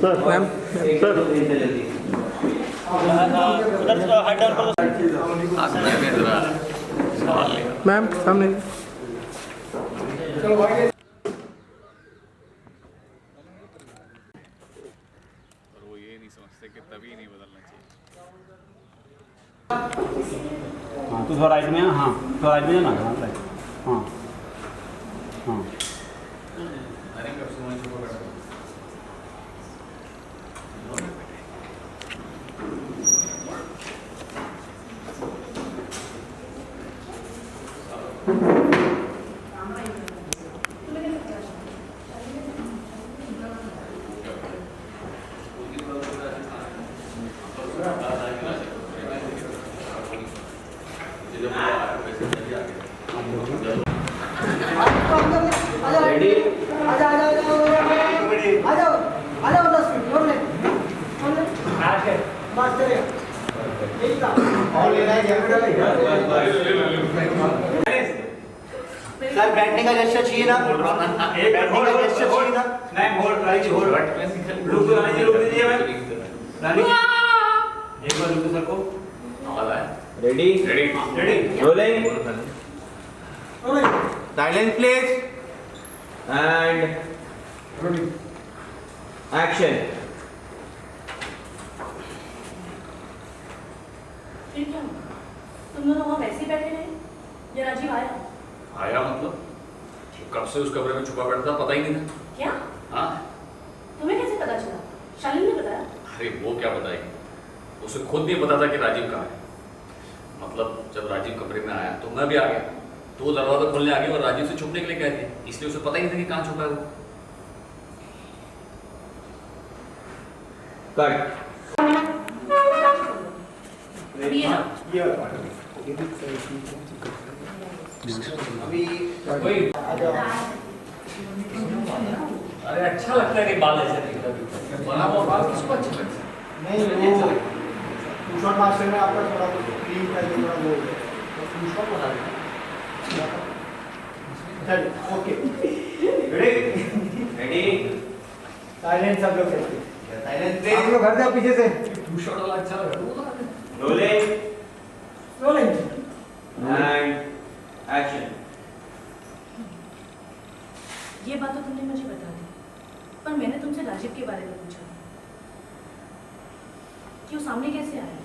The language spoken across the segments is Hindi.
सर मैम सर मैम सामने वो ये नहीं समझते कि तभी नहीं बदलना चाहिए। हाँ तो थोड़ा राइट में हाँ थोड़ा राइट में ना हाँ राइट हाँ हाँ सर बैठने का जेस्चर चाहिए ना, बैठने का जेस्चर चाहिए ना। नहीं होल्ड राइट होल्ड लुक तो रानी लुक दीजिए मैं रानी एक बार लुक सर को ready ready ready rolling silence please and action. फिर क्या हुआ? तुम दोनों वहाँ वैसे ही बैठे रहे या राजीव आया? आया मतलब कब से उस कमरे में छुपा बैठा था पता ही नहीं था। क्या? हाँ तुम्हें कैसे पता चला? शालिनी ने बताया? अरे वो क्या बताएगी, उसे खुद नहीं पता था कि राजीव कहाँ है। मतलब जब राजीव कमरे में आया तो मैं भी आ गया, तो वो दरवाजा खोलने आ गया और राजीव से छुपने के लिए कह दिया, इसलिए उसे पता ही नहीं था कि कहाँ छुपा है वो। कट। अभी ये ना अभी अरे अच्छा लगता है कि बाल ऐसे नहीं बना हुआ बाल किसको अच्छा लगता है? नहीं वो शॉट मास्टर में आपका थोड़ा क्लीन करके थोड़ा वो शॉट बना देना। चल ओके रेडी साइलेंस सब लोग साइलेंस प्लीज। आप लोग घर जाओ पीछे से। टू शॉट वाला अच्छा लगा रोलिंग रोलिंग एंड एक्शन। ये बात तो तुमने मुझे बता दी, पर मैंने तुमसे राजीव के बारे में पूछा कि वो सामने कैसे आया,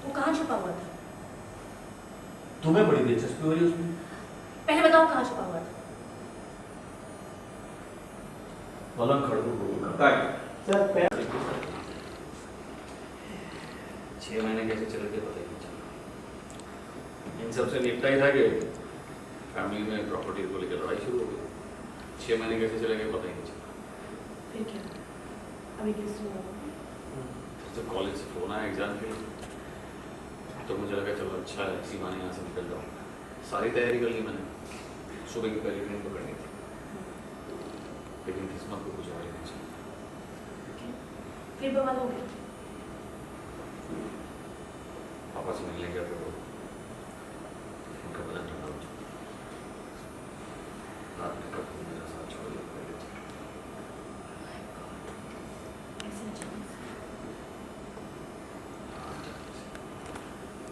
वो कहाँ छुपा हुआ था? तुम्हें बड़ी दिलचस्पी हो रही है उसमें? पहले बताओ कहाँ छुपा हुआ था? पलंग खड़बड़ कट। सर 6 महीने कैसे चले थे पता ही नहीं चला। इन सबसे निपटा ही था कि फैमिली में प्रॉपर्टी को लेकर लड़ाई शुरू हो गई। 6 महीने कैसे चले गए पता ही नहीं चला। फिर क्या? अभी किस हुआ? जब कॉलेज से फोन आया एग्जाम के लिए तो मुझे लगा चलो अच्छा है, इसी बहाने यहाँ से निकल जाऊँ। सारी तैयारी कर ली मैंने, सुबह की पहली ट्रेन पकड़नी थी, लेकिन किस्मत को कुछ और ही नहीं चला। फिर बवाल हो गया? पापा से मिलने गया तो उनका बदन ठंडा हो चुका। रात में कब मेरा साथ छोड़ दिया पहले से। ऐसे अचानक से?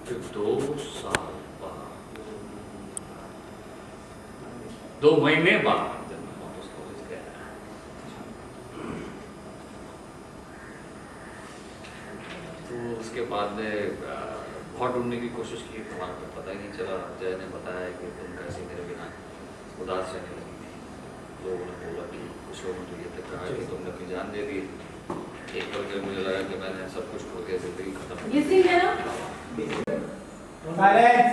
फिर 2 साल बाद 2 महीने बाद जब मैं वापस कॉलेज गया तो उसके बाद में बहुत ढूंढने की कोशिश की, तुम्हारा को पता ही नहीं चला। जय ने बताया कि तुम कैसे मेरे बिना उदास रहने लगी थी। लोगों ने बोला कि कुछ लोगों ने ये तक कहा कि तुमने अपनी जान दे दी। एक पल के मुझे लगा कि मैंने सब कुछ खो के जिंदगी खत्म ये सीन है ना? Silence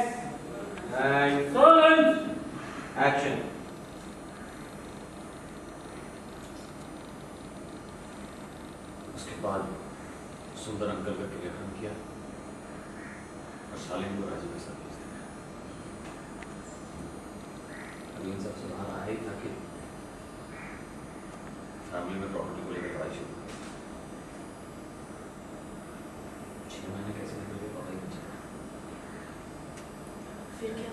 and action. उसके बाद सुंदर अंकल का टेलीफोन किया और शालिनी को राजीव के साथ भेज दिया। अभी इन सब से बाहर आया ही था कि फैमिली में प्रॉपर्टी को लेकर लड़ाई शुरू हुई। 6 महीने कैसे निकल गए पता ही नहीं चला। फिर क्या?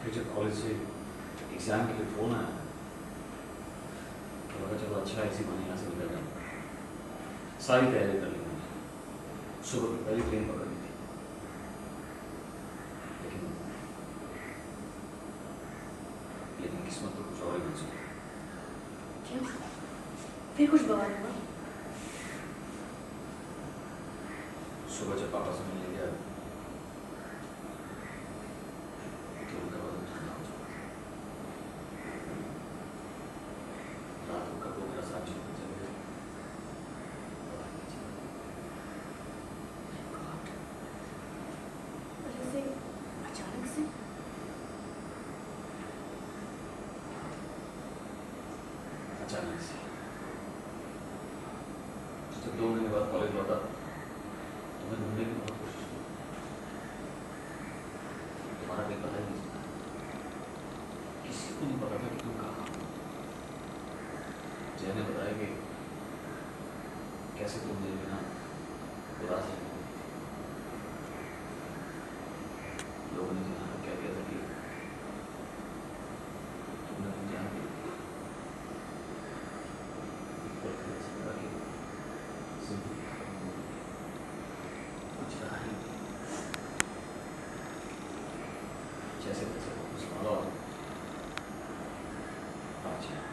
फिर जब कॉलेज से एग्जाम के लिए फोन आया तो लगा चलो अच्छा है, इसी बहाने यहाँ से निकल जाऊँ। सारी तैयारी कर ली मैंने, सुबह की पहली ट्रेन पकड़नी थी, लेकिन किस्मत तो कुछ और ही मंजूर है। क्यों? फिर कुछ बवाल हुआ? सुबह जब पापा से मिलने गया तो उनका बदन ठंडा हो चुका, रात को कब वो मेरा साथ छोड़कर चले गए, पता नहीं चला। ऐसे अचानक से? अचानक से जब 2 महीने बाद कॉलेज लौटा तो मैं ढूंढने की बहुत कोशिश की, तुम्हारा भी पता ही नहीं चला, किसी को नहीं पता था कि तुम कहाँ हो। जय ने बताया कि कैसे तुम मेरे बिना उदास रहने लगी थी। लोगों ने जहाँ तक क्या किया था कि तुमने मुझे जान दी, पर फिर ऐसा लगा कि जिंदगी खत्म हो गई, कुछ रहा ही नहीं। जैसे तैसे वापस लौटा और आज यहाँ।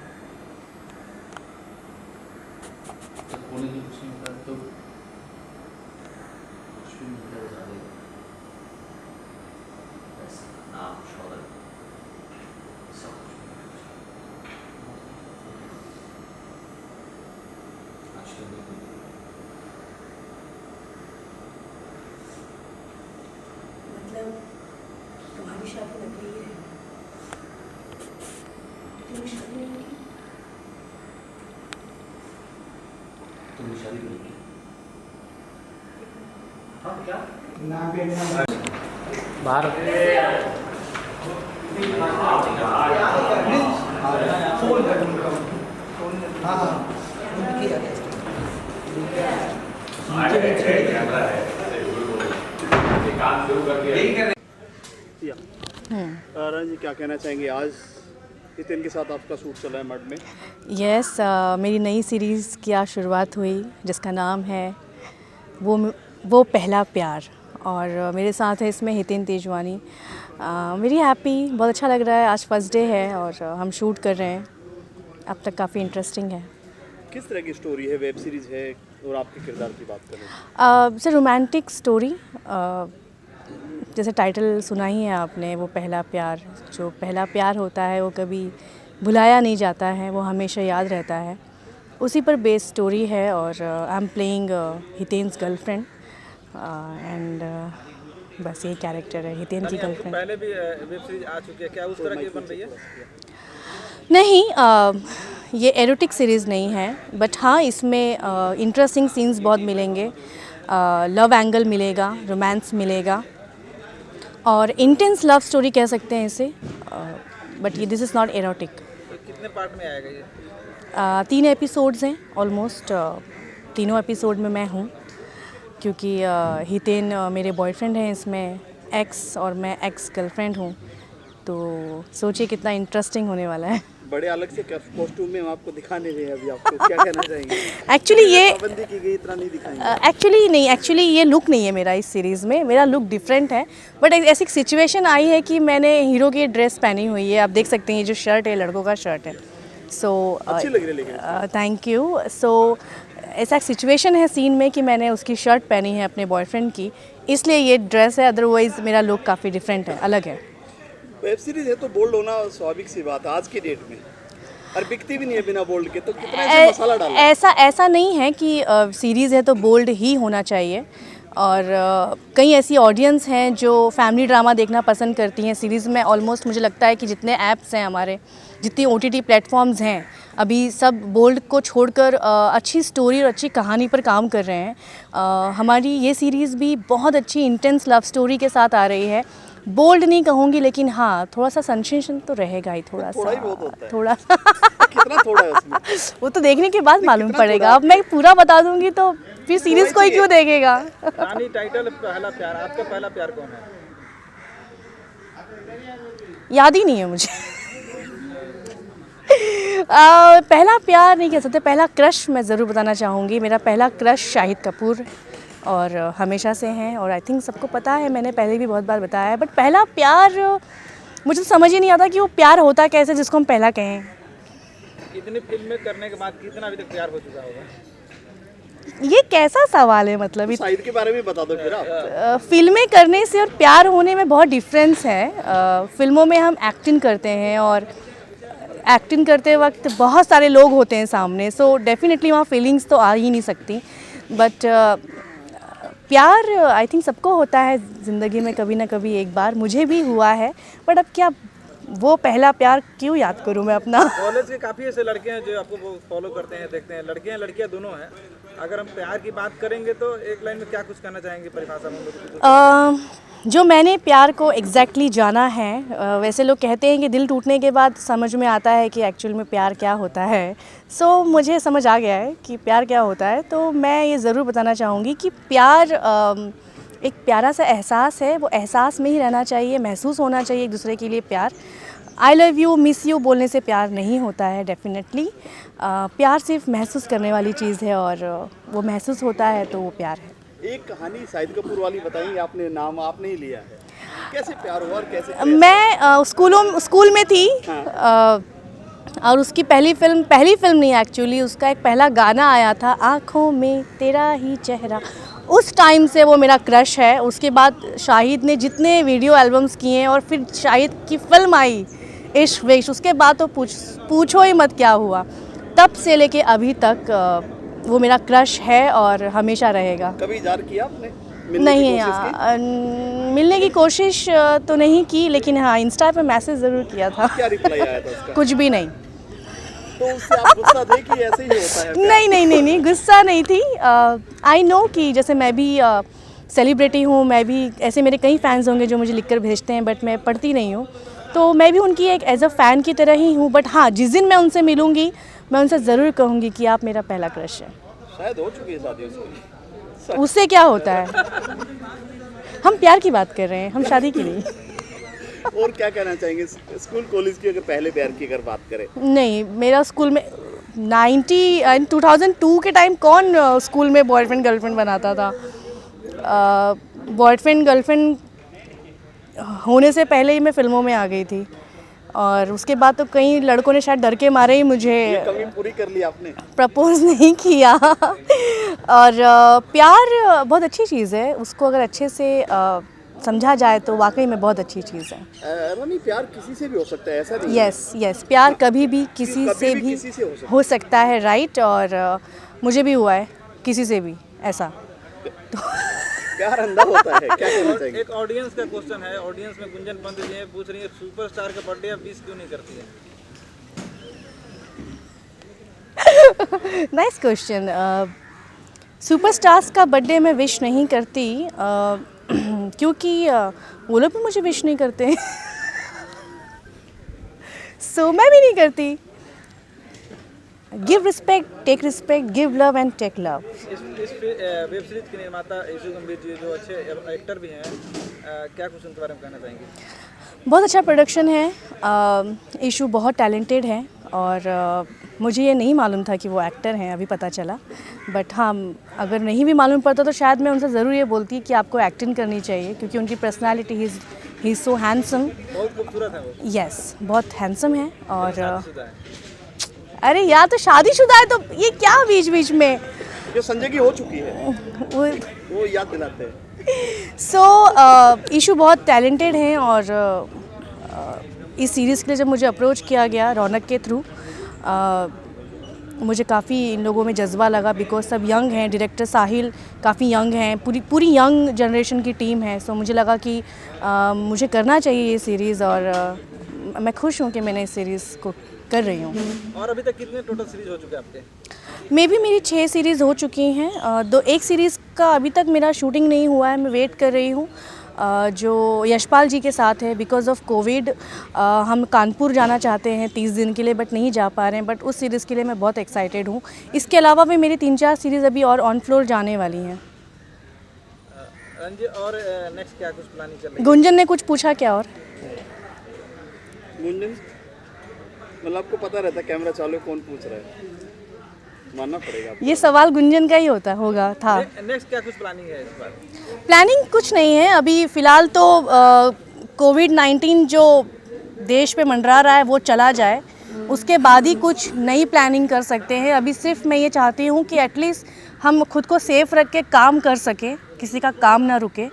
जब होने की कुछ नहीं होता तो कुछ भी मिलता है ज़्यादा ही। पैसा, नाम, शोहरत, सब कुछ मिलता है। आज तो बिल्कुल मतलब तुम्हारी शादी नकली ही है? तुम्हें शादी नहीं की? तुमने शादी कर ली? हाँ क्या? ना पे ना बाहर फोन कर उनका। हाँ हाँ रानी जी, क्या कहना चाहेंगे? आज हितेन के साथ आपका शूट चल रहा है मड में। यस मेरी नई सीरीज़ की आज शुरुआत हुई जिसका नाम है वो पहला प्यार, और मेरे साथ है इसमें हितेन तेजवानी। वेरी हैप्पी, बहुत अच्छा लग रहा है। आज फर्स्ट डे है और हम शूट कर रहे हैं। अब तक काफ़ी इंटरेस्टिंग है। किस तरह की स्टोरी है? वेब सीरीज है और आपके किरदार की बात करें? सर रोमांटिक स्टोरी, जैसे टाइटल सुना ही है आपने, वो पहला प्यार। जो पहला प्यार होता है वो कभी भुलाया नहीं जाता है, वो हमेशा याद रहता है। उसी पर बेस्ड स्टोरी है और I am playing Hiten's girlfriend and बस ये कैरेक्टर है, हितेन की गर्लफ्रेंड। पहले भी वेब सीरीज आ चुकी है, क्या उस तरह की बन रही है? नहीं, ये एरोटिक सीरीज़ नहीं है, बट हाँ इसमें इंटरेस्टिंग सीन्स बहुत मिलेंगे, लव एंगल मिलेगा, रोमांस मिलेगा और इंटेंस लव स्टोरी कह सकते हैं इसे, बट ये दिस इज़ नॉट एरोटिक। तो कितने पार्ट में आएगा ये? 3 एपिसोड्स हैं ऑलमोस्ट। तीनों एपिसोड में मैं हूँ क्योंकि हितेन मेरे बॉयफ्रेंड हैं इसमें, एक्स, और मैं एक्स गर्लफ्रेंड हूँ। तो सोचिए कितना इंटरेस्टिंग होने वाला है। बड़े अलग से कॉस्ट्यूम में हम आपको दिखाने रहे हैं, अभी आपको क्या कहना चाहेंगे? एक्चुअली ये पाबंदी की गई, इतना नहीं दिखाएंगे। एक्चुअली ये लुक नहीं है मेरा इस सीरीज़ में, मेरा लुक डिफरेंट है। बट ऐसी सिचुएशन आई है कि मैंने हीरो की ड्रेस पहनी हुई है। आप देख सकते हैं ये जो शर्ट है लड़कों का शर्ट है। सो अच्छी लग रही है लेकिन। Thank you. सो ऐसा सिचुएशन है सीन में कि मैंने उसकी शर्ट पहनी है अपने बॉयफ्रेंड की, इसलिए ये ड्रेस है। अदरवाइज़ मेरा लुक काफ़ी डिफरेंट है, अलग है। वेब सीरीज है तो बोल्ड होना स्वाभाविक सी बात है आज की डेट में, और बिकती भी नहीं है बिना बोल्ड के, तो कितना ऐसे मसाला डालना? ऐसा नहीं है कि सीरीज़ है तो बोल्ड ही होना चाहिए। और कई ऐसी ऑडियंस हैं जो फैमिली ड्रामा देखना पसंद करती हैं। सीरीज़ में ऑलमोस्ट मुझे लगता है कि जितने ऐप्स हैं हमारे, जितनी OTT प्लेटफॉर्म्स हैं, अभी सब बोल्ड को छोड़कर अच्छी स्टोरी और अच्छी कहानी पर काम कर रहे हैं। हमारी ये सीरीज़ भी बहुत अच्छी इंटेंस लव स्टोरी के साथ आ रही है। बोल्ड नहीं कहूँगी, लेकिन हाँ थोड़ा सा सेंसेशन तो रहेगा ही, थोड़ा थोड़ा ही सा, बहुत होता है। थोड़ा कितना थोड़ा है उसमें? वो तो देखने के बाद मालूम कितना पड़ेगा। थोड़ा? अब मैं पूरा बता दूंगी तो फिर सीरीज कोई क्यों देखेगा। रानी टाइटल पहला प्यार, आपका पहला प्यार कौन है? याद ही नहीं है मुझे। पहला प्यार नहीं कह सकते, पहला क्रश मैं ज़रूर बताना चाहूँगी। मेरा पहला क्रश शाहिद कपूर और हमेशा से हैं, और आई थिंक सबको पता है, मैंने पहले भी बहुत बार बताया है। बट पहला प्यार मुझे तो समझ ही नहीं आता कि वो प्यार होता कैसे जिसको हम पहला कहें। इतनी फिल्में करने के बाद कितना अभी तक प्यार हो चुका होगा? ये कैसा सवाल है, मतलब शाहिद के बारे में बता दो फिर आप। फिल्में करने से और प्यार होने में बहुत डिफरेंस है। फिल्मों में हम एक्टिंग करते हैं और एक्टिंग करते वक्त बहुत सारे लोग होते हैं सामने, सो डेफिनेटली वहाँ फीलिंग्स तो आ ही नहीं सकती। बट प्यार आई थिंक सबको होता है ज़िंदगी में कभी ना कभी एक बार, मुझे भी हुआ है। बट अब क्या वो पहला प्यार क्यों याद करूँ मैं अपना। कॉलेज के काफ़ी ऐसे लड़के हैं जो आपको फॉलो करते हैं, देखते हैं, लड़कियां लड़कियां दोनों हैं। अगर हम प्यार की बात करेंगे तो एक लाइन में क्या कुछ कहना चाहेंगे परिभाषा में? जो मैंने प्यार को एग्जैक्टली जाना है, वैसे लोग कहते हैं कि दिल टूटने के बाद समझ में आता है कि एक्चुअल में प्यार क्या होता है। सो मुझे समझ आ गया है कि प्यार क्या होता है। तो मैं ये ज़रूर बताना चाहूँगी कि प्यार एक प्यारा सा एहसास है, वो एहसास में ही रहना चाहिए, महसूस होना चाहिए एक दूसरे के लिए प्यार। आई लव यू, मिस यू बोलने से प्यार नहीं होता है डेफिनेटली। प्यार सिर्फ महसूस करने वाली चीज़ है, और वो महसूस होता है तो वो प्यार है। एक कहानी शाहिद कपूर वाली बताएंगे, आपने नाम आपने ही लिया है, कैसे प्यार हुआ और कैसे? मैं स्कूल में थी। और उसकी पहली फिल्म नहीं एक्चुअली, उसका एक पहला गाना आया था, आँखों में तेरा ही चेहरा। उस टाइम से वो मेरा क्रश है। उसके बाद शाहिद ने जितने वीडियो एल्बम्स किए हैं, और फिर शाहिद की फिल्म आई इश्क विश्क, उसके बाद तो पूछो ही मत क्या हुआ। तब से लेके अभी तक वो मेरा क्रश है और हमेशा रहेगा। कभी इज़हार किया आपने? नहीं यार, मिलने की कोशिश तो नहीं की, लेकिन हाँ इंस्टा पे मैसेज ज़रूर किया था। क्या रिप्लाई आया था उसका? कुछ भी नहीं। तो उससे आप गुस्सा थे कि ऐसे ही होता है? नहीं, गुस्सा नहीं थी। आई नो कि जैसे मैं भी सेलिब्रिटी हूँ, मैं भी ऐसे मेरे कई फैंस होंगे जो मुझे लिखकर भेजते हैं, बट मैं पढ़ती नहीं हूँ, तो मैं भी उनकी एक एज अ फ़ैन की तरह ही हूँ। बट हाँ, जिस दिन मैं उनसे मिलूँगी मैं उनसे ज़रूर कहूँगी कि आप मेरा पहला क्रश है। शायद हो चुकी है शादी उसकी। उससे क्या होता है? हम प्यार की बात कर रहे हैं, हम शादी की नहीं। और क्या कहना चाहेंगे स्कूल कॉलेज की, अगर पहले प्यार की अगर बात करें? नहीं, मेरा स्कूल में 2002 के टाइम कौन स्कूल में बॉयफ्रेंड गर्लफ्रेंड बनाता था? बॉयफ्रेंड गर्लफ्रेंड होने से पहले ही मैं फ़िल्मों में आ गई थी, और उसके बाद तो कई लड़कों ने शायद डर के मारे ही मुझे कमी पूरी कर ली आपने? प्रपोज नहीं किया। और प्यार बहुत अच्छी चीज़ है, उसको अगर अच्छे से समझा जाए तो वाकई में बहुत अच्छी चीज़ है। रानी, प्यार किसी से भी हो सकता है, ऐसा नहीं? यस, प्यार कभी भी किसी से भी हो सकता है, राइट। और मुझे भी हुआ है किसी से भी ऐसा। प्यार अंधा होता है, क्या कहना चाहेंगे? एक ऑडियंस का क्वेश्चन है, ऑडियंस में गुंजन पंत जी हैं, पूछ रही है सुपरस्टार का बर्थडे आप विश क्यों नहीं करती है? Nice question. सुपरस्टार्स का बर्थडे मैं विश नहीं करती, क्योंकि वो लोग भी मुझे विश नहीं करते। सो मैं भी नहीं करती। Give respect, take respect, give love and take love. इस वेब सीरीज के निर्माता यशु गंभीर जी जो अच्छे एक्टर भी हैं, क्या कुछ उनके बारे में कहना चाहेंगे? बहुत अच्छा प्रोडक्शन है। यशु बहुत टैलेंटेड है, और मुझे ये नहीं मालूम था कि वो एक्टर हैं, अभी पता चला। बट हाँ, अगर नहीं भी मालूम पड़ता तो शायद मैं उनसे ज़रूर ये बोलती कि आपको एक्टिंग करनी चाहिए, क्योंकि उनकी personality he is so handsome. बहुत खूबसूरत है वो। यस, बहुत हैंडसम है। और अरे यार, तो शादीशुदा है तो ये क्या बीच बीच में? जो संजय की हो चुकी है वो याद दिलाते हैं। सो यशु बहुत टैलेंटेड हैं, और इस सीरीज़ के लिए जब मुझे अप्रोच किया गया रौनक के थ्रू, मुझे काफ़ी इन लोगों में जज्बा लगा, बिकॉज सब यंग हैं। डायरेक्टर साहिल काफ़ी यंग हैं, पूरी यंग जनरेशन की टीम है। सो मुझे लगा कि मुझे करना चाहिए ये सीरीज़, और मैं खुश हूँ कि मैंने इस सीरीज़ को कर रही हूँ। और अभी तक कितने टोटल सीरीज हो चुके हैं आपके? मेरी 6 सीरीज़ हो चुकी हैं। एक सीरीज़ का अभी तक मेरा शूटिंग नहीं हुआ है, मैं वेट कर रही हूँ, जो यशपाल जी के साथ है। बिकॉज ऑफ कोविड हम कानपुर जाना चाहते हैं 30 दिन के लिए, बट नहीं जा पा रहे हैं। बट उस सीरीज़ के लिए मैं बहुत एक्साइटेड हूँ। इसके अलावा भी मेरी 3-4 सीरीज़ अभी और ऑन फ्लोर जाने वाली हैं। रंजी, और नेक्स्ट क्या कुछ प्लानिंग चल रही है? गुंजन ने कुछ पूछा क्या? और गुंजन मतलब आपको पता रहता है कैमरा चालू है, कौन पूछ रहा है, मानना पड़ेगा आपको। ये सवाल गुंजन का ही होगा था। नेक्स्ट क्या कुछ प्लानिंग है इस बार? प्लानिंग कुछ नहीं है अभी फ़िलहाल तो कोविड-19 जो देश पे मंडरा रहा है वो चला जाए, उसके बाद ही कुछ नई प्लानिंग कर सकते हैं। अभी सिर्फ मैं ये चाहती हूँ कि एटलीस्ट हम खुद को सेफ रख के काम कर सकें, किसी का काम ना रुके,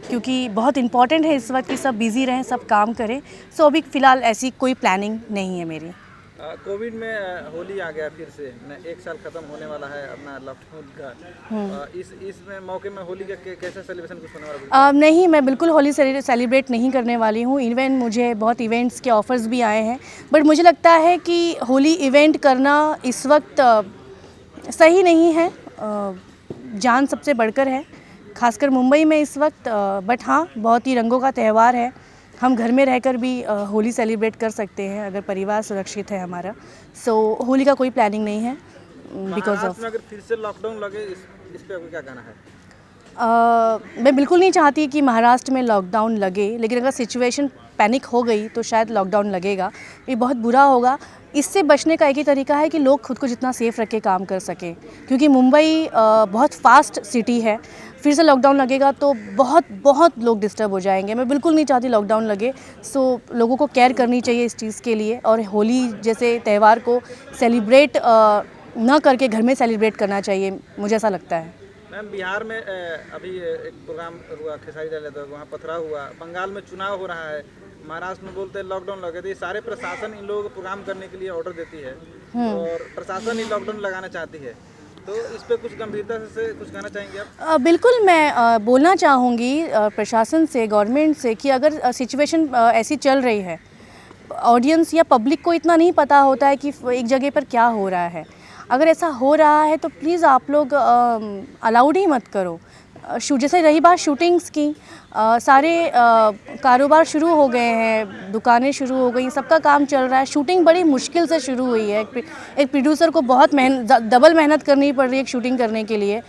क्योंकि बहुत इम्पॉर्टेंट है इस वक्त कि सब बिज़ी रहें, सब काम करें। सो अभी फ़िलहाल ऐसी कोई प्लानिंग नहीं है मेरी। कोविड में होली आ गया फिर से, एक साल ख़त्म होने वाला है अपना लॉकडाउन का। इसमें मौके में होली का कैसा सेलिब्रेशन कुछ होने वाला है? नहीं, मैं बिल्कुल होली सेलिब्रेट नहीं करने वाली हूँ। इवन मुझे बहुत इवेंट्स के ऑफ़र्स भी आए हैं, बट मुझे लगता है कि होली इवेंट करना इस वक्त सही नहीं है। जान सबसे बढ़कर है, खासकर मुंबई में इस वक्त। बट हाँ, बहुत ही रंगों का त्यौहार है। हम घर में रहकर भी होली सेलिब्रेट कर सकते हैं अगर परिवार सुरक्षित है हमारा। सो होली का कोई प्लानिंग नहीं है बिकॉज ऑफ। अगर फिर से लॉकडाउन लगे इस पे आपको क्या कहना है? मैं बिल्कुल नहीं चाहती कि महाराष्ट्र में लॉकडाउन लगे, लेकिन अगर सिचुएशन पैनिक हो गई तो शायद लॉकडाउन लगेगा। ये बहुत बुरा होगा। इससे बचने का एक ही तरीका है कि लोग खुद को जितना सेफ रख के काम कर सकें, क्योंकि मुंबई बहुत फास्ट सिटी है। फिर से लॉकडाउन लगेगा तो बहुत लोग डिस्टर्ब हो जाएंगे। मैं बिल्कुल नहीं चाहती लॉकडाउन लगे। सो लोगों को केयर करनी चाहिए इस चीज़ के लिए, और होली जैसे त्यौहार को सेलिब्रेट ना करके घर में सेलिब्रेट करना चाहिए, मुझे ऐसा लगता है। मैम, बिहार में अभी एक प्रोग्राम हुआ खेसारी लाल यादव, वहाँ पथराव हुआ। बंगाल में चुनाव हो रहा है, महाराष्ट्र में बोलते हैं लॉकडाउन लगे। तो ये सारे प्रशासन इन लोगों को प्रोग्राम करने के लिए ऑर्डर देती है और प्रशासन ही लॉकडाउन लगाना चाहती है। तो इस पे कुछ गंभीरता से कुछ कहना चाहेंगे आप? बिल्कुल, मैं बोलना चाहूँगी प्रशासन से, गवर्नमेंट से, कि अगर सिचुएशन ऐसी चल रही है, ऑडियंस या पब्लिक को इतना नहीं पता होता है कि एक जगह पर क्या हो रहा है। अगर ऐसा हो रहा है तो प्लीज़ आप लोग अलाउड ही मत करो। जैसे रही बात शूटिंग्स की, सारे कारोबार शुरू हो गए हैं, दुकानें शुरू हो गई, सबका काम चल रहा है। शूटिंग बड़ी मुश्किल से शुरू हुई है। एक प्रोड्यूसर को बहुत डबल मेहनत करनी पड़ रही है एक शूटिंग करने के लिए।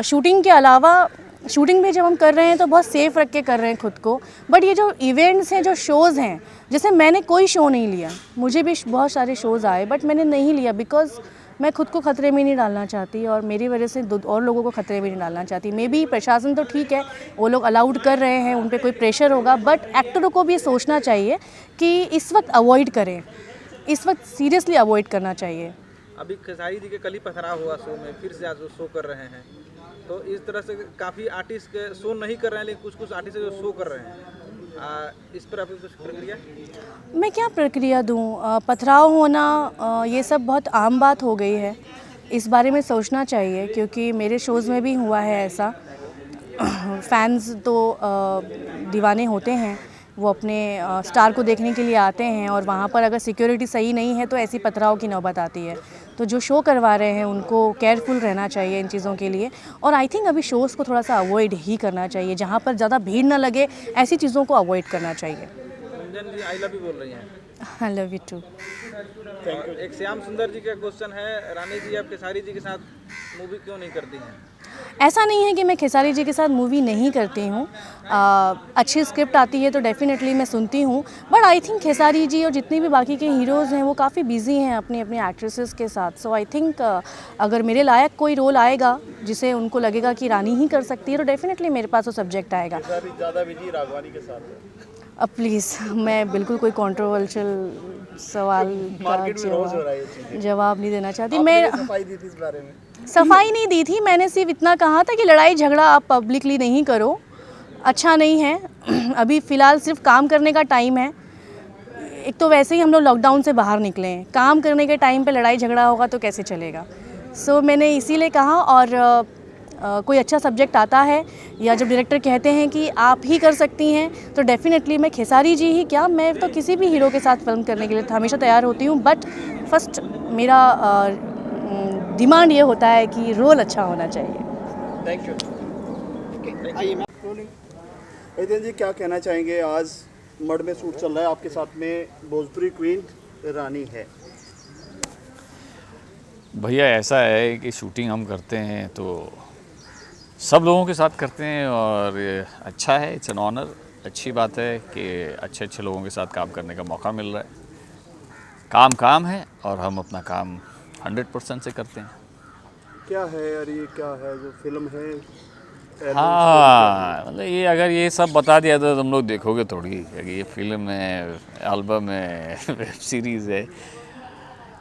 शूटिंग के अलावा शूटिंग भी जब हम कर रहे हैं तो बहुत सेफ रख के कर रहे हैं खुद को। बट ये जो इवेंट्स हैं, जो शोज़ हैं, जैसे मैंने कोई शो नहीं लिया, मुझे भी बहुत सारे शोज़ आए बट मैंने नहीं लिया बिकॉज़ मैं खुद को खतरे में नहीं डालना चाहती और मेरी वजह से और लोगों को खतरे में नहीं डालना चाहती। मे बी प्रशासन तो ठीक है, वो लोग अलाउड कर रहे हैं, उन पे कोई प्रेशर होगा, बट एक्टरों को भी सोचना चाहिए कि इस वक्त अवॉइड करें, इस वक्त सीरियसली अवॉइड करना चाहिए। अभी खेसारी जी के कल ही पथराव हुआ शो में, फिर से आज वो शो कर रहे हैं। तो इस तरह से काफ़ी आर्टिस्ट के शो नहीं कर रहे हैं, लेकिन कुछ आर्टिस्ट जो शो कर रहे हैं, इस पर आपकी कुछ प्रक्रिया? मैं क्या प्रक्रिया दूँ? पथराव होना ये सब बहुत आम बात हो गई है। इस बारे में सोचना चाहिए, क्योंकि मेरे शोज़ में भी हुआ है ऐसा। फैंस तो दीवाने होते हैं, वो अपने स्टार को देखने के लिए आते हैं और वहाँ पर अगर सिक्योरिटी सही नहीं है तो ऐसी पथराव की नौबत आती है। तो जो शो करवा रहे हैं उनको केयरफुल रहना चाहिए इन चीज़ों के लिए, और आई थिंक अभी शोज़ को थोड़ा सा अवॉइड ही करना चाहिए। जहाँ पर ज़्यादा भीड़ ना लगे, ऐसी चीज़ों को अवॉइड करना चाहिए। Gunjan ji I love you बोल रही हैं। I love you too. एक श्याम सुंदर जी का क्वेश्चन है, रानी जी आप खेसारी जी के साथ मूवी क्यों नहीं करती हैं? ऐसा नहीं है कि मैं खेसारी जी के साथ मूवी नहीं करती हूँ। अच्छी स्क्रिप्ट आती है तो डेफिनेटली मैं सुनती हूँ, but I think Khesari ji और जितने भी बाकी के हीरोज़ हैं वो काफ़ी बिजी हैं अपनी अपनी एक्ट्रेसेस के साथ। सो आई थिंक अगर मेरे लायक कोई रोल आएगा जिसे उनको लगेगा कि रानी ही कर सकती है तो डेफिनेटली मेरे पास वो सब्जेक्ट आएगा। ज़्यादा बिजी राघवानी के साथ है। अब प्लीज़, मैं बिल्कुल कोई कंट्रोवर्शियल सवाल का जवाब नहीं देना चाहती। मैं सफाई दी थी इस बारे में? सफाई नहीं दी थी, मैंने सिर्फ इतना कहा था कि लड़ाई झगड़ा आप पब्लिकली नहीं करो, अच्छा नहीं है। अभी फ़िलहाल सिर्फ काम करने का टाइम है। एक तो वैसे ही हम लोग लॉकडाउन से बाहर निकले हैं, काम करने के टाइम पे लड़ाई झगड़ा होगा तो कैसे चलेगा। सो मैंने इसीलिए कहा, और कोई अच्छा सब्जेक्ट आता है या जब डायरेक्टर कहते हैं कि आप ही कर सकती हैं तो डेफिनेटली मैं खेसारी जी ही क्या, मैं तो किसी भी हीरो के साथ फिल्म करने के लिए हमेशा तैयार होती हूँ। बट फर्स्ट मेरा डिमांड ये होता है कि रोल अच्छा होना चाहिए। Thank you. आइए मैम। एजेंट जी क्या कहना चाहेंगे? आज मड में शूट चल रहा है, आपके साथ में भोजपुरी क्वीन रानी है। भैया ऐसा है कि शूटिंग हम करते हैं तो सब लोगों के साथ करते हैं और अच्छा है, इट्स एन ऑनर। अच्छी बात है कि अच्छे अच्छे लोगों के साथ काम करने का मौका मिल रहा है। काम काम है और हम अपना काम 100% से करते हैं। क्या है यार, ये क्या है जो फिल्म है? हाँ मतलब ये अगर ये सब बता दिया तो तुम लोग देखोगे थोड़ी, ये फिल्म है, एल्बम है, वेब सीरीज़ है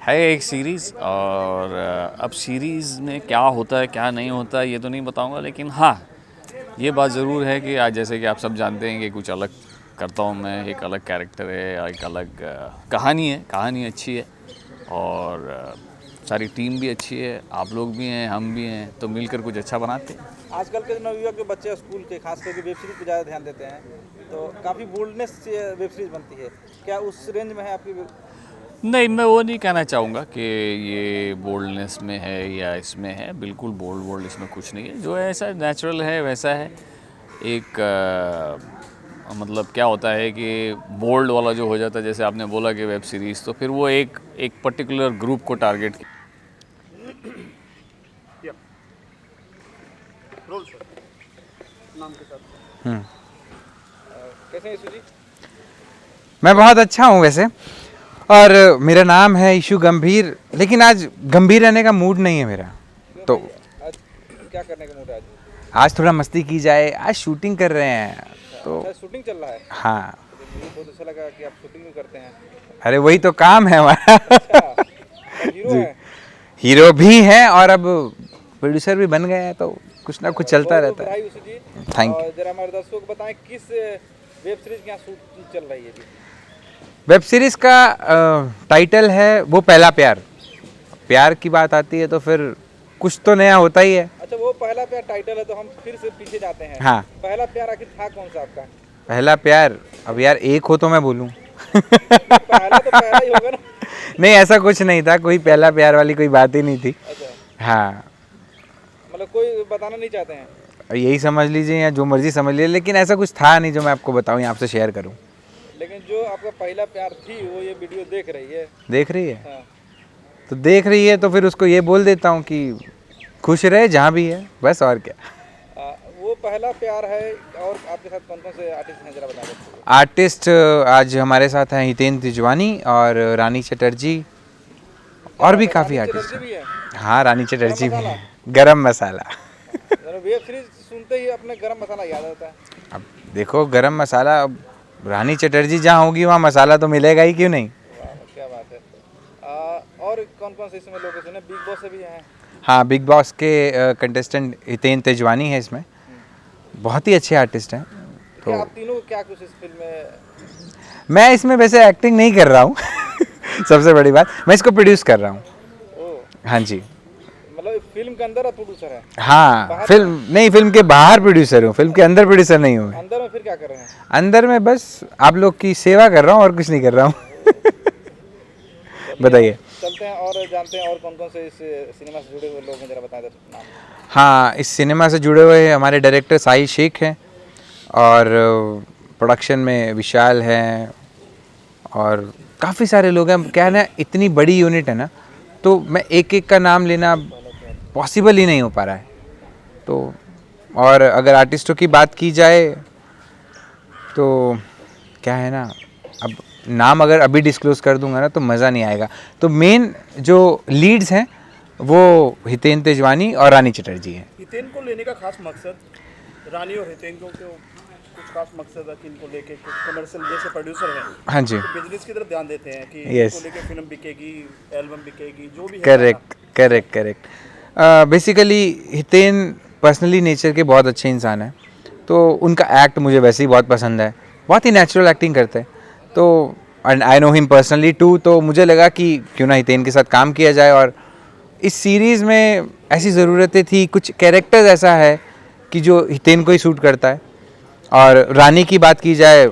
एक सीरीज़। और अब सीरीज़ में क्या होता है क्या नहीं होता है ये तो नहीं बताऊंगा, लेकिन हाँ ये बात ज़रूर है कि आज जैसे कि आप सब जानते हैं कि कुछ अलग करता हूँ मैं, एक अलग कैरेक्टर है, एक अलग कहानी है, कहानी अच्छी है और सारी टीम भी अच्छी है, आप लोग भी हैं, हम भी हैं, तो मिलकर कुछ अच्छा बनाते हैं। आजकल के नवयुवक के बच्चे स्कूल के खास करके वेब सीरीज पे ज़्यादा ध्यान देते हैं, तो काफ़ी बोल्डनेस से वेब सीरीज बनती है, क्या उस रेंज में है आपकी? नहीं, मैं वो नहीं कहना चाहूँगा कि ये बोल्डनेस में है या इसमें है, बिल्कुल बोल्ड इसमें कुछ नहीं है, जो है ऐसा नेचुरल है वैसा है। एक मतलब क्या होता है कि बोल्ड वाला जो हो जाता है, जैसे आपने बोला कि वेब सीरीज़, तो फिर वो एक पर्टिकुलर ग्रुप को टारगेट रोल सर, नाम के साथ। कैसे हैं यीशु जी? मैं बहुत अच्छा हूँ वैसे, और मेरा नाम है ईशु गंभीर, लेकिन आज गंभीर रहने का मूड नहीं है मेरा। तो आज क्या करने का मूड है? आज थोड़ा मस्ती की जाए, आज शूटिंग कर रहे हैं तो। शूटिंग चल रहा है? हाँ, मुझे बहुत अच्छा लगा कि आप शूटिंग भी करते हैं। अरे वही तो काम है हमारा। हीरो हैं? हीरो भी हैं और अब प्रोड्यूसर भी बन गए हैं, तो कुछ ना कुछ चलता रहता है। Thank you. जरा हमारे दर्शकों को बताएं किस वेब सीरीज की यहाँ शूटिंग चल रही है जी? वेब सीरीज़ का टाइटल है वो पहला प्यार। प्यार की बात आती है तो फिर कुछ तो नया होता ही है। अच्छा, वो पहला प्यार टाइटल है, तो हम फिर से पीछे जाते हैं। हाँ, पहला प्यार आखिर था कौन सा आपका? पहला प्यार, अब यार एक हो तो मैं बोलूँ। पहला तो पहला ही होगा ना। नहीं, ऐसा कुछ नहीं था, कोई पहला प्यार वाली कोई बात ही नहीं थी। अच्छा, हाँ, मतलब कोई बताना नहीं चाहते हैं? यही समझ लीजिए या जो मर्जी समझ लीजिए, लेकिन ऐसा कुछ था नहीं जो मैं आपको बताऊँ या आपसे शेयर करूँ। लेकिन जो आपका पहला प्यार थी वो ये वीडियो देख रही है। देख रही है? हाँ। तो देख रही है तो फिर उसको ये बोल देता हूँ कि खुश रहे जहाँ भी है, बस और क्या। वो पहला प्यार है। और आपके साथ कौन कौन से आर्टिस्ट हैं, जरा बता दीजिए। आर्टिस्ट आज हमारे साथ हैं हितेन तिजवानी और रानी चटर्जी, और भी काफ़ी आर्टिस्ट हैं। हाँ, रानी चटर्जी भी है। गरम मसाला। वेब सीरीज सुनते ही अपने गरम मसाला याद आता है। अब देखो, गरम मसाला, अब रानी चटर्जी जहाँ होगी वहाँ मसाला तो मिलेगा ही, क्यों नहीं। क्या बात है। और कौन कौन से इसमें लोग सुने? बिग बॉस से भी हैं? हाँ, बिग बॉस के कंटेस्टेंट हितेन तेजवानी है इसमें, बहुत ही अच्छे आर्टिस्ट हैं। तो आप तीनों को क्या कुछ इस फिल्म में? मैं इसमें वैसे एक्टिंग नहीं कर रहा हूँ। सबसे बड़ी बात, मैं इसको प्रोड्यूस कर रहा हूँ। हाँ जी, मतलब फिल्म के अंदर प्रोड्यूसर है? हाँ, फिल्म के बाहर प्रोड्यूसर हूँ, फिल्म के अंदर प्रोड्यूसर नहीं हूँ। अंदर में फिर क्या कर रहे हैं? अंदर में बस आप लोग की सेवा कर रहा हूँ और कुछ नहीं कर रहा हूँ। बताइए। चलते हैं और जानते हैं और कौन कौन से इस सिनेमा से जुड़े हुए लोग हैं, जरा बताएं नाम। हाँ, इस सिनेमा से जुड़े हुए हमारे डायरेक्टर साहिल शेख हैं, और प्रोडक्शन में विशाल हैं, और काफ़ी सारे लोग हैं। क्या है ना, इतनी बड़ी यूनिट है ना, तो मैं एक एक का नाम लेना पॉसिबल ही नहीं हो पा रहा है। तो और अगर आर्टिस्टों की बात की जाए तो क्या है ना, अब नाम अगर अभी डिस्क्लोज़ कर दूंगा ना तो मज़ा नहीं आएगा। तो मेन जो लीड्स हैं वो हितेन तेजवानी और रानी चटर्जी हैं। हितेन को लेने का खास मकसद, रानी और हितेन को कुछ खास मकसद है कि इनको लेके कमर्शियल जैसे प्रोड्यूसर हैं, हाँ जी, तो बिजनेस की तरफ ध्यान देते हैं कि Yes. इनको लेके फिल्म बिकेगी, एल्बम बिकेगी, जो भी है। Correct. Basically Hiten personally nature के बहुत अच्छे इंसान हैं, तो उनका एक्ट मुझे वैसे ही बहुत पसंद है, बहुत ही नेचुरल एक्टिंग करते हैं। तो and I know him personally too, तो मुझे लगा कि क्यों ना हितेन के साथ काम किया जाए। और इस सीरीज़ में ऐसी ज़रूरतें थी, कुछ कैरेक्टर्स ऐसा है कि जो हितेन को ही सूट करता है। और रानी की बात की जाए,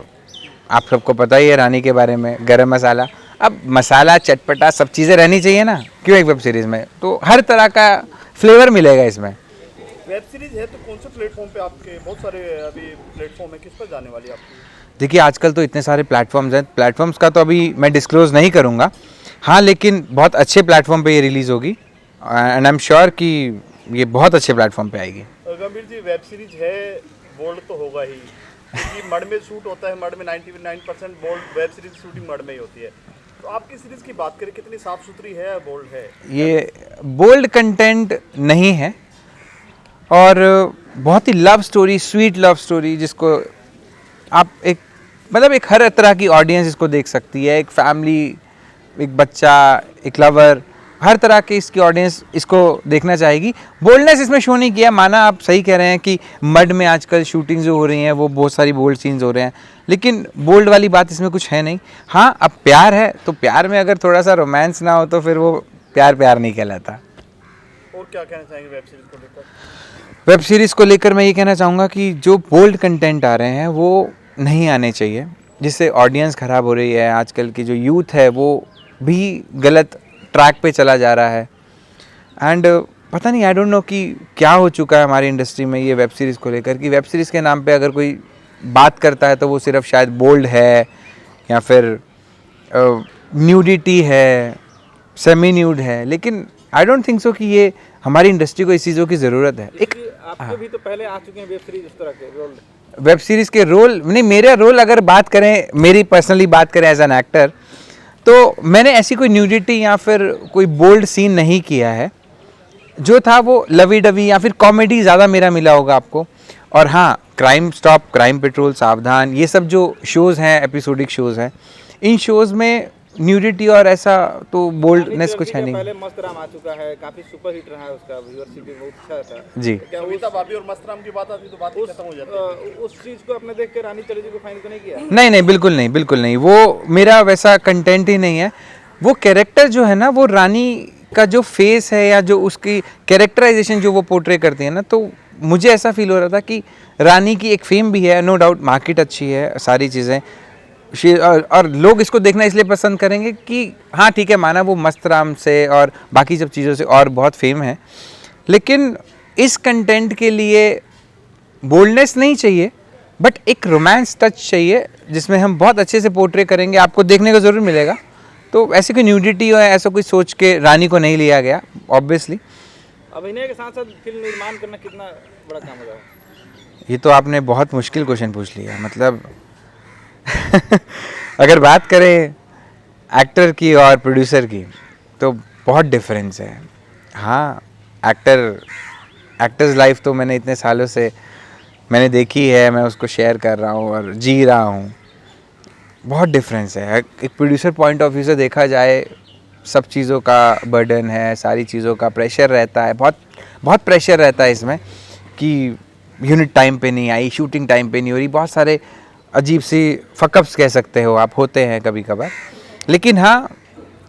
आप सबको पता ही है रानी के बारे में, गरम मसाला। अब मसाला चटपटा सब चीज़ें रहनी चाहिए ना, क्यों एक वेब सीरीज़ में, तो हर तरह का फ्लेवर मिलेगा इसमें। वेब सीरीज है तो कौन से प्लेटफॉर्म पे आपके, बहुत सारे अभी प्लेटफॉर्म है, किस पर जाने वाली है आपकी? देखिए, आजकल तो इतने सारे प्लेटफॉर्म्स हैं, प्लेटफॉर्म्स का तो अभी मैं डिस्क्लोज़ नहीं करूँगा। हाँ, लेकिन बहुत अच्छे प्लेटफॉर्म पे ये रिलीज़ होगी, एंड आई एम श्योर कि ये बहुत अच्छे प्लेटफॉर्म पे आएगी। गंभीर जी, वेब सीरीज है, बोल्ड तो होगा ही, क्योंकि मड में शूट होता है, मड में 99% bold web series shooting mud में ही होती है। तो आपकी सीरीज की बात करें, कितनी साफ सुथरी है, बोल्ड है? ये बोल्ड कंटेंट नहीं है और बहुत ही love story, sweet love story, जिसको आप एक मतलब एक हर तरह की ऑडियंस इसको देख सकती है। एक फैमिली, एक बच्चा, एक लवर, हर तरह के इसकी ऑडियंस इसको देखना चाहेगी। बोल्डनेस इसमें शो नहीं किया, माना आप सही कह रहे हैं कि मड में आजकल शूटिंग जो हो रही हैं वो बहुत सारी बोल्ड सीन्स हो रहे हैं, लेकिन बोल्ड वाली बात इसमें कुछ है नहीं। हाँ, अब प्यार है तो प्यार में अगर थोड़ा सा रोमांस ना हो तो फिर वो प्यार प्यार नहीं कहलाता। और क्या कहना चाहेंगे वेब सीरीज को लेकर? वेब सीरीज़ को लेकर मैं ये कहना चाहूँगा कि जो बोल्ड कंटेंट आ रहे हैं वो नहीं आने चाहिए, जिससे ऑडियंस ख़राब हो रही है। आजकल की जो यूथ है वो भी गलत ट्रैक पे चला जा रहा है एंड पता नहीं, आई डोंट नो कि क्या हो चुका है हमारी इंडस्ट्री में ये वेब सीरीज़ को लेकर कि वेब सीरीज़ के नाम पे अगर कोई बात करता है तो वो सिर्फ शायद बोल्ड है या फिर न्यूडिटी है, सेमी न्यूड है, लेकिन आई डोंट थिंक सो कि ये हमारी इंडस्ट्री को इस चीज़ों की ज़रूरत है। एक आपके भी तो पहले आ चुके हैं वेब सीरीज इस तरह के रोल। वेब सीरीज़ के रोल नहीं, मेरा रोल अगर बात करें, मेरी पर्सनली बात करें एज एन एक्टर, तो मैंने ऐसी कोई न्यूडिटी या फिर कोई बोल्ड सीन नहीं किया है। जो था वो लवी डवी या फिर कॉमेडी ज़्यादा मेरा मिला होगा आपको। और हाँ, क्राइम स्टॉप, क्राइम पेट्रोल, सावधान, ये सब जो शोज़ हैं, एपिसोडिक शोज़ हैं, इन शोज़ में न्यूडिटी और ऐसा तो बोल्डनेस कुछ है नहीं। पहले मस्त राम आ चुका है, काफी सुपर हिट रहा है, उसका व्यूअरशिप भी बहुत अच्छा था जी। क्या कविता भाभी और मस्त राम की बात आती तो बात ही खत्म हो जाती है। उस चीज को आपने देख के रानी चली जी को फाइन तो नहीं किया? नहीं नहीं, बिल्कुल नहीं, बिल्कुल नहीं, वो मेरा वैसा कंटेंट ही नहीं है। वो कैरेक्टर जो है ना, वो रानी का जो फेस है या जो उसकी कैरेक्टराइजेशन जो वो पोर्ट्रे करती है ना, तो मुझे ऐसा फील हो रहा था कि रानी की एक फेम भी है, नो डाउट, मार्केट अच्छी है, सारी चीज़ें, और लोग इसको देखना इसलिए पसंद करेंगे कि हाँ ठीक है, माना वो मस्त राम से और बाकी सब चीज़ों से और बहुत फेम है, लेकिन इस कंटेंट के लिए बोल्डनेस नहीं चाहिए, बट एक रोमांस टच चाहिए जिसमें हम बहुत अच्छे से पोर्ट्रे करेंगे, आपको देखने को ज़रूर मिलेगा। तो ऐसी कोई न्यूडिटी हो, ऐसा कोई सोच के रानी को नहीं लिया गया, ऑब्वियसली। अभिनय के साथ साथ फिल्म निर्माण करना कितना बड़ा काम होगा? ये तो आपने बहुत मुश्किल क्वेश्चन पूछ लिया, मतलब अगर बात करें एक्टर की और प्रोड्यूसर की तो बहुत डिफरेंस है। हाँ, एक्टर्स लाइफ तो मैंने इतने सालों से मैंने देखी है, मैं उसको शेयर कर रहा हूँ और जी रहा हूँ, बहुत डिफरेंस है। एक प्रोड्यूसर पॉइंट ऑफ व्यू से देखा जाए, सब चीज़ों का बर्डन है, सारी चीज़ों का प्रेशर रहता है, बहुत बहुत प्रेशर रहता है इसमें कि यूनिट टाइम पे नहीं आई, शूटिंग टाइम पे नहीं हो रही, बहुत सारे अजीब सी फकअप्स कह सकते हो आप, होते हैं कभी कभार। लेकिन हाँ,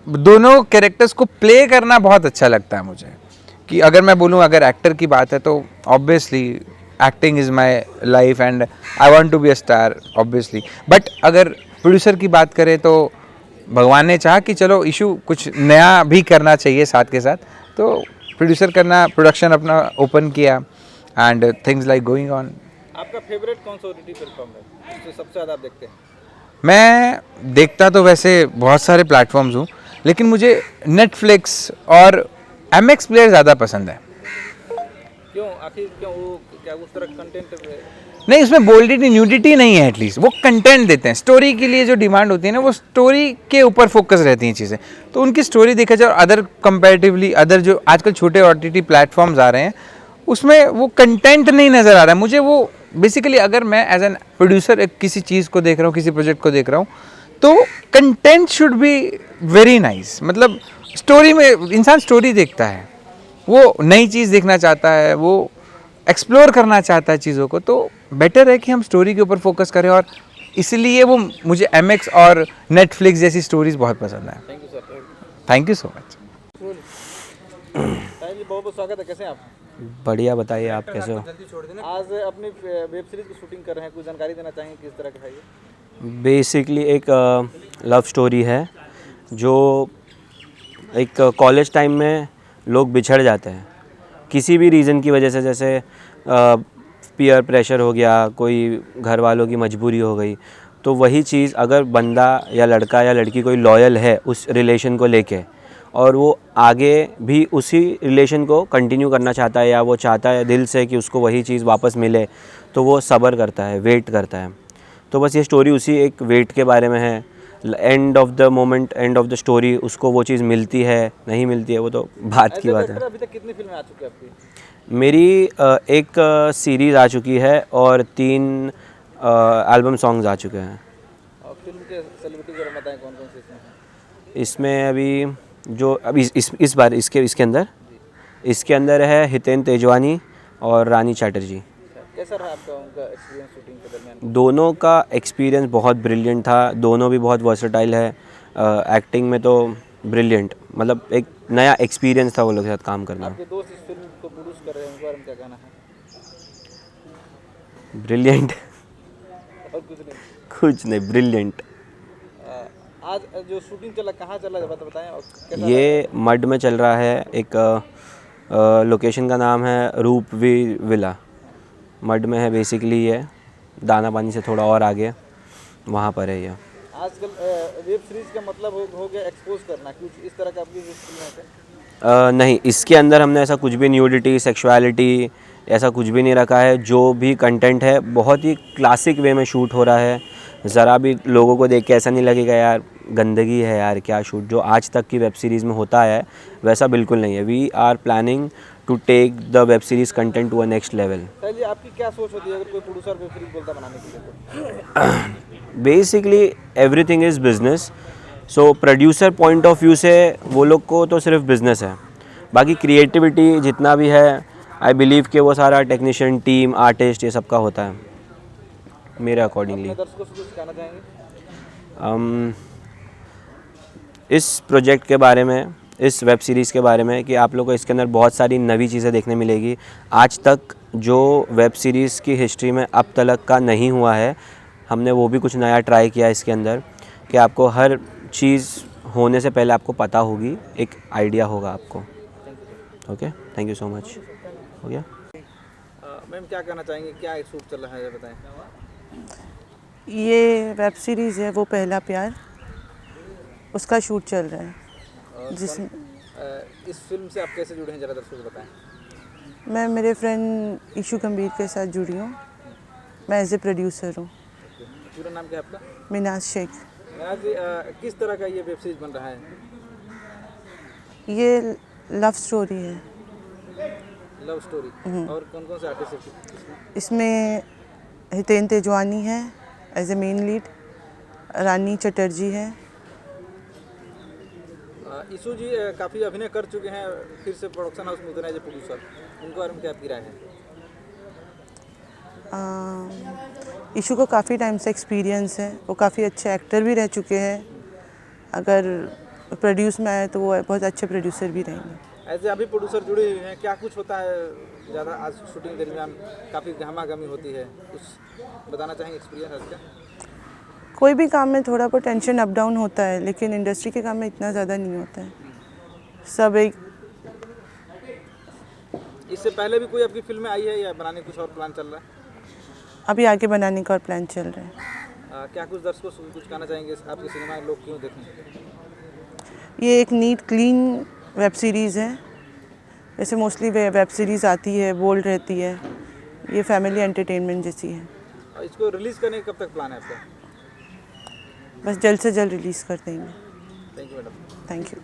दोनों कैरेक्टर्स को प्ले करना बहुत अच्छा लगता है मुझे। कि अगर मैं बोलूँ, अगर एक्टर की बात है तो obviously acting is my life and I want to be a star, obviously. But अगर प्रोड्यूसर की बात करें तो भगवान ने चाहा कि चलो इशू कुछ नया भी करना चाहिए साथ के साथ, तो प्रोड्यूसर करना, प्रोडक्शन अपना ओपन किया and things like going on. आपका फेवरेट कौन सा ओटीटी प्लेटफॉर्म है जो सबसे ज़्यादा आप देखते हैं? मैं देखता तो वैसे बहुत सारे प्लेटफॉर्म्स हूँ, लेकिन मुझे नेटफ्लिक्स और MX प्लेयर ज़्यादा पसंद है। क्यों? आखिर क्यों? वो क्या उस तरह कंटेंट नहीं, उसमें बोल्डिटी न्यूडिटी नहीं है, एटलीस्ट वो कंटेंट देते हैं। स्टोरी के लिए जो डिमांड होती है ना, वो स्टोरी के ऊपर फोकस रहती हैं चीज़ें, तो उनकी स्टोरी देखा जाए और अदर कंपैरेटिवली अदर जो आजकल छोटे OTT प्लेटफॉर्म्स आ रहे हैं, उसमें वो कंटेंट नहीं नज़र आ रहा है मुझे। वो बेसिकली अगर मैं एज एन प्रोड्यूसर किसी चीज़ को देख रहा हूँ, किसी प्रोजेक्ट को देख रहा हूँ, तो content should be very nice. मतलब स्टोरी में इंसान स्टोरी देखता है, वो नई चीज़ देखना चाहता है, वो एक्सप्लोर करना चाहता है चीज़ों को, तो बेटर है कि हम स्टोरी के ऊपर फोकस करें, और इसलिए वो मुझे MX और नेटफ्लिक्स जैसी स्टोरीज बहुत पसंद है। Thank you sir. Thank you so much. Sahil ji, बहुत बहुत स्वागत है, कैसे हैं आप? बढ़िया, बताइए आप कैसे हो? आज अपनी वेब सीरीज की शूटिंग कर रहे हैं, कुछ जानकारी देना चाहेंगे किस तरह का है ये? बेसिकली एक लव स्टोरी है, जो एक कॉलेज टाइम में लोग बिछड़ जाते हैं किसी भी रीज़न की वजह से, जैसे पीयर प्रेशर हो गया, कोई घर वालों की मजबूरी हो गई, तो वही चीज़ अगर बंदा या लड़का या लड़की कोई लॉयल है उस रिलेशन को लेके, और वो आगे भी उसी रिलेशन को कंटिन्यू करना चाहता है, या वो चाहता है दिल से कि उसको वही चीज़ वापस मिले, तो वो सब्र करता है, वेट करता है। तो बस ये स्टोरी उसी एक वेट के बारे में है। End of the moment, end of the story उसको वो चीज़ मिलती है नहीं मिलती है, वो तो बात की बात है। अभी तक कितनी फिल्में आ चुकी है आपकी? मेरी एक सीरीज़ आ चुकी है और 3 एल्बम सॉन्ग्स आ चुके हैं। और फिल्म के सेलिब्रिटी को बताएं कौन कौन से इसमें हैं? इसमें अभी जो अभी इस बार इसके अंदर है हितेन तेजवानी और रानी चैटर्जी। कैसा रहा आपका उनका एक्सपीरियंस शूटिंग के दरमियान? दोनों का एक्सपीरियंस बहुत ब्रिलियंट था, दोनों भी बहुत वर्सेटाइल है। एक्टिंग में तो ब्रिलियंट, मतलब एक नया एक्सपीरियंस था वो लोग के साथ काम करना। आपके दोस्त इस फिल्म को प्रोड्यूस कर रहे हैं, उनके बारे में क्या कहना है? ब्रिलियंट, और कुछ नहीं? कुछ नहीं, ब्रिलियंट। आज जो शूटिंग चला कहाँ चला है बताएं, और कैसा ये मड में चल रहा है। एक लोकेशन का नाम है रूपवी विला, मड में है बेसिकली। ये दाना पानी से थोड़ा और आगे वहाँ पर है ये। आजकल वेब सीरीज का मतलब हो गया एक्सपोज करना, कुछ इस तरह का आपकी फिल्म है? नहीं, इसके अंदर हमने ऐसा कुछ भी न्यूडिटी, सेक्सुअलिटी ऐसा कुछ भी नहीं रखा है। जो भी कंटेंट है बहुत ही क्लासिक वे में शूट हो रहा है। ज़रा भी लोगों को देख के ऐसा नहीं लगेगा यार गंदगी है यार क्या शूट, जो आज तक की वेब सीरीज़ में होता है वैसा बिल्कुल नहीं है। We are planning to take the web series content to a next level. जी, आपकी क्या सोच होती है अगर कोई प्रोड्यूसर वेब सीरीज बोलता बनाने के लिए? Basically everything is business. So producer point of view से वो लोग को तो सिर्फ बिजनेस है, बाकी क्रिएटिविटी जितना भी है आई बिलीव कि वो सारा टेक्नीशियन टीम, आर्टिस्ट, ये सब का होता है मेरे अकॉर्डिंगली। दर्शकों से कुछ कहना चाहेंगे? इस प्रोजेक्ट के बारे में, इस वेब सीरीज़ के बारे में कि आप लोगों को इसके अंदर बहुत सारी नई चीज़ें देखने मिलेगी। आज तक जो वेब सीरीज़ की हिस्ट्री में अब तक का नहीं हुआ है, हमने वो भी कुछ नया ट्राई किया इसके अंदर कि आपको हर चीज़ होने से पहले आपको पता होगी, एक आइडिया होगा आपको। Okay, thank you so much. हो गया? मैम क्या कहना चाहेंगे, क्या एक शूट चल रहा है बताएं? ये वेब सीरीज़ है वो पहला प्यार, उसका शूट चल रहा है जिसमें इस फिल्म से आप कैसे जुड़े हैं ज़रा दर्शकों को बताएं। मैं मेरे फ्रेंड ईशू गंभीर के साथ जुड़ी हूँ। मैं एज ए प्रोड्यूसर हूँ। पूरा नाम क्या है आपका? मिनाज शेख। मिनाज जी, किस तरह का ये वेब सीरीज बन रहा है? ये लव स्टोरी है। Love story. और कौन कौन से आर्टिस्ट हैं इसमें? हितेन तेजवानी है एज ए मेन लीड, रानी चटर्जी है। ईशू जी काफ़ी अभिनय कर चुके हैं, फिर से प्रोडक्शन हाउस में उतरे एज ए प्रोड्यूसर, उनके बारे में क्या आपकी राय है? ईशू को काफ़ी टाइम से एक्सपीरियंस है, वो काफ़ी अच्छे एक्टर भी रह चुके हैं। अगर प्रोड्यूस में आए तो वो बहुत अच्छे प्रोड्यूसर भी रहेंगे। ऐसे अभी प्रोड्यूसर जुड़े हुए हैं, क्या कुछ होता है ज़्यादा? आज शूटिंग के दरमियान काफ़ी गहमा गहमी होती है, कुछ बताना चाहेंगे एक्सपीरियंस आज का? कोई भी काम में थोड़ा बहुत टेंशन अप डाउन होता है, लेकिन इंडस्ट्री के काम में इतना ज़्यादा नहीं होता है। सब एक। इससे पहले भी कोई आपकी फिल्में आई है या बनाने कुछ और प्लान चल रहा है? अभी आगे बनाने का और प्लान चल रहा है। क्या कुछ दर्शकों से कुछ कहना चाहेंगे, आपके सिनेमा लोग क्यों देखें? ये एक नीट क्लीन वेब सीरीज़ है। जैसे मोस्टली वेब सीरीज़ आती है, बोल्ड रहती है, ये फैमिली एंटरटेनमेंट जैसी है। इसको रिलीज़ करने का कब तक प्लान है आपका? बस जल्द से जल्द रिलीज़ कर देंगे। Thank you madam. Thank you.